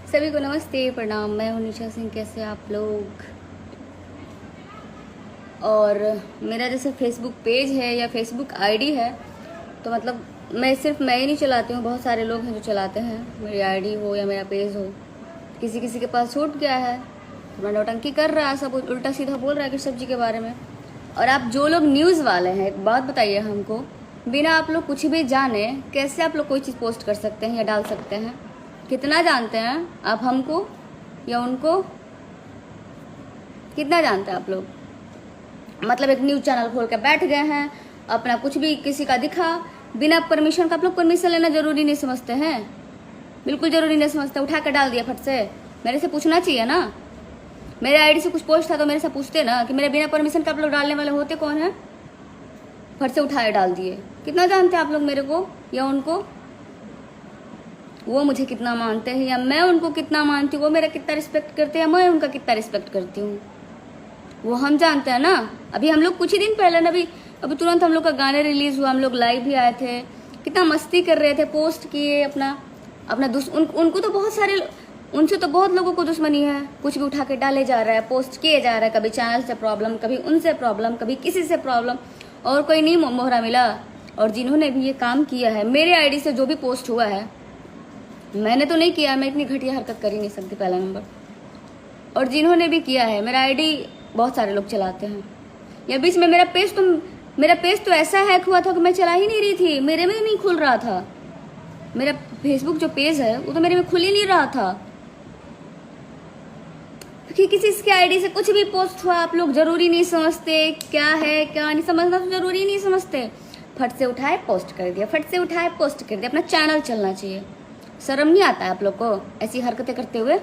सभी को नमस्ते प्रणाम। मैं हूं निशा सिंह। कैसे आप लोग? और मेरा जैसे फेसबुक पेज है या फेसबुक आईडी है, तो मतलब मैं ही नहीं चलाती हूँ, बहुत सारे लोग हैं जो चलाते हैं। मेरी आईडी हो या मेरा पेज हो, किसी किसी के पास छूट गया है, थोड़ा नौटंकी कर रहा है, सब उल्टा सीधा बोल रहा है कि सब्जी के बारे में। और आप जो लोग न्यूज़ वाले हैं, एक बात बताइए हमको, बिना आप लोग कुछ भी जाने कैसे आप लोग कोई चीज़ पोस्ट कर सकते हैं या डाल सकते हैं? कितना जानते हैं आप हमको या उनको? कितना जानते हैं आप लोग? मतलब एक न्यूज़ चैनल खोल के बैठ गए हैं, अपना कुछ भी किसी का दिखा, बिना परमिशन का। आप लोग परमिशन लेना जरूरी नहीं समझते हैं, बिल्कुल जरूरी नहीं समझते। उठा कर डाल दिया फट से। मेरे से पूछना चाहिए ना, मेरे आईडी से कुछ पोस्ट था तो मेरे से पूछते ना कि मेरे बिना परमिशन का आप लोग डालने वाले होते कौन है। फट से उठाए डाल दिए। कितना जानते हैं आप लोग मेरे को या उनको? वो मुझे कितना मानते हैं या मैं उनको कितना मानती हूँ, वो मेरा कितना रिस्पेक्ट करते हैं, मैं उनका कितना रिस्पेक्ट करती हूँ, वो हम जानते हैं ना। अभी हम लोग कुछ ही दिन पहले ना, अभी तुरंत हम लोग का गाने रिलीज हुआ, हम लोग लाइव भी आए थे, कितना मस्ती कर रहे थे, पोस्ट किए अपना उनको तो बहुत सारे, उनसे तो बहुत लोगों को दुश्मनी है। कुछ भी उठा के डाले जा रहा है, पोस्ट किए जा रहा है, कभी चैनल से प्रॉब्लम, कभी उनसे प्रॉब्लम, कभी किसी से प्रॉब्लम, और कोई नहीं मोहरा मिला। और जिन्होंने भी ये काम किया है, मेरे आईडी से जो भी पोस्ट हुआ है, मैंने तो नहीं किया, मैं इतनी घटिया हरकत कर ही नहीं सकती, पहला नंबर। और जिन्होंने भी किया है, मेरा आईडी बहुत सारे लोग चलाते हैं। या बीच में मेरा पेज तो ऐसा हैक हुआ था कि मैं चला ही नहीं रही थी, मेरे में नहीं खुल रहा था। मेरा फेसबुक जो पेज है वो तो मेरे में खुल ही नहीं रहा था, क्योंकि किसी के आईडी से कुछ भी पोस्ट हुआ, आप लोग जरूरी नहीं समझते क्या है क्या नहीं, समझना तो जरूरी नहीं समझते। फट से उठाए पोस्ट कर दिया, फट से उठाए पोस्ट कर दिया। अपना चैनल चलना चाहिए। शर्म नहीं आता है आप लोग को ऐसी हरकतें करते हुए?